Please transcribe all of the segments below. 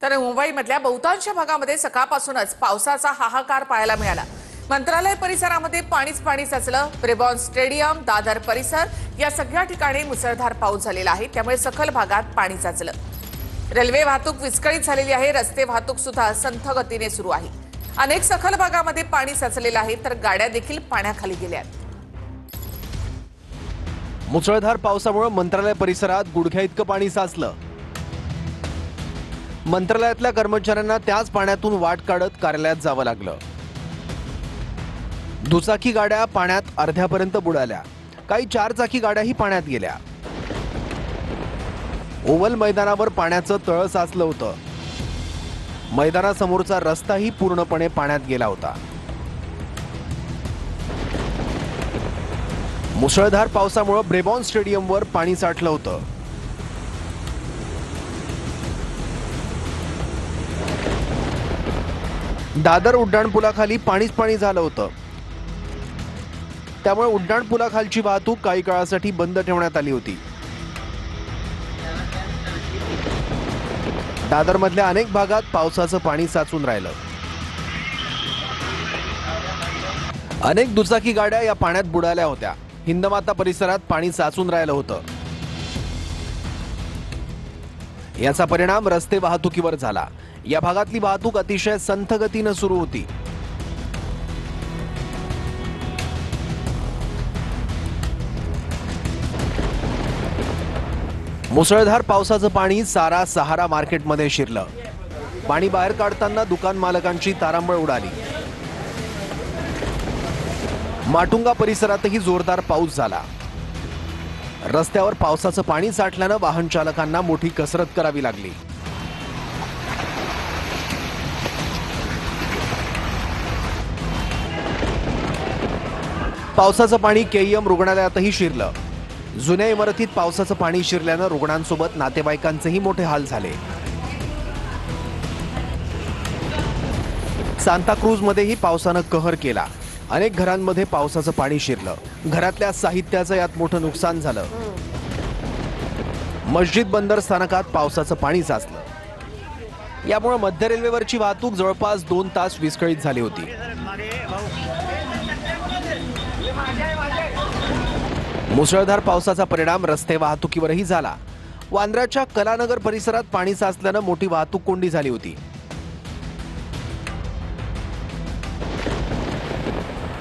तर मुंबईमधल्या बहुतांश भागामध्ये सकाळपासूनच पावसाचा हाहाकार पाहायला मिळाला। मंत्रालय परिसरामध्ये पाणीच पाणी साचलं। ब्रेबॉर्न स्टेडियम, दादर परिसर या सगळ्या ठिकाणी मुसळधार पाऊस झालेला आहे, त्यामुळे सखल भागात पाणी साचलं। रेल्वे वाहतूक विस्कळीत झालेली आहे, रस्ते वाहतूक सुद्धा संथ गतीने सुरू आहे। अनेक सखल भागामध्ये पाणी साचलेलं आहे, तर गाड्या देखील पाण्याखाली गेल्या आहेत। मुसळधार पावसामुळे मंत्रालय परिसरात गुडघ्या इतकं पाणी साचलं। मंत्रालयातल्या कर्मचाऱ्यांना त्याच पाण्यातून वाट काढत कार्यालयात जावं लागलं। दुचाकी गाड्या पाण्यात अर्ध्यापर्यंत बुडाल्या, काही चारचाकी गाड्याही पाण्यात गेल्या। ओव्हल मैदानावर पाण्याचं तळ साचलं होतं। मैदानासमोरचा रस्ताही पूर्णपणे पाण्यात गेला होता। मुसळधार पावसामुळे ब्रेबॉर्न स्टेडियमवर पाणी साठलं होतं। दादर उड्डाणपुलाखाली पाणीच पाणी झालं होतं, त्यामुळे उड्डाणपुलाखालची वाहतूक काही काळासाठी बंद ठेवण्यात आली होती। दादरमधल्या अनेक भागात पावसाचं पाणी साचून राहिलं। अनेक दुचाकी गाड्या या पाण्यात बुडाल्या होत्या। हिंदमाता परिसरात पाणी साचून राहिलं होतं। याचा परिणाम रस्ते वाहतुकीवर झाला। या भागातली वाहतूक अतिशय संथ गतीनं सुरू होती। मुसळधार पावसाचं पाणी सारा सहारा मार्केटमध्ये शिरलं। पाणी बाहेर काढताना दुकान मालकांची तारांबळ उडाली। माटुंगा परिसरातही जोरदार पाऊस झाला। रस्त्यावर पावसाचं पाणी साठल्यानं वाहन चालकांना मोठी कसरत करावी लागली। पावसाचं पाणी केईएम रुग्णालयातही शिरलं। जुन्या इमारतीत पावसाचं पाणी शिरल्यानं रुग्णांसोबत नातेवाईकांचेही मोठे हाल झाले। सांताक्रूजमध्येही पावसानं कहर केला। अनेक घरांमध्ये पावसाचं पाणी शिरलं। घरातल्या साहित्याचं यात मोठं नुकसान झालं। मस्जिद बंदर स्थानकात पावसाचं पाणी साचलं। यामुळे मध्य रेल्वेवरची वाहतूक जवळपास 2 तास विस्कळीत झाली होती। मुसळधार पावसाचा परिणाम रस्ते वाहतुकीवरही झाला। वांद्र्याच्या कलानगर परिसरात पाणी साचल्यानं मोठी वाहतूक कोंडी झाली होती।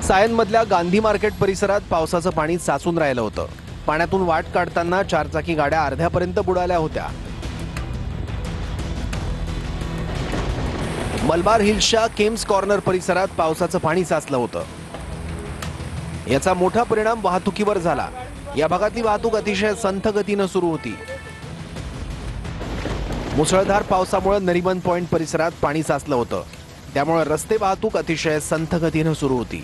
सायनमधल्या गांधी मार्केट परिसरात पावसाचं पाणी साचून राहिलं होतं। पाण्यातून वाट काढताना चारचाकी गाड्या अर्ध्यापर्यंत बुडाल्या होत्या। मलबार हिल्सच्या केम्स कॉर्नर परिसरात पावसाचं पाणी साचलं होतं। याचा मोठा परिणाम वाहतुकीवर झाला। या भागातली वाहतूक अतिशय संथ गतीनं सुरू होती। मुसळधार पावसामुळे नरिमन पॉइंट परिसरात पाणी साचलं होतं, त्यामुळे रस्ते वाहतूक अतिशय संथ गतीनं सुरू होती।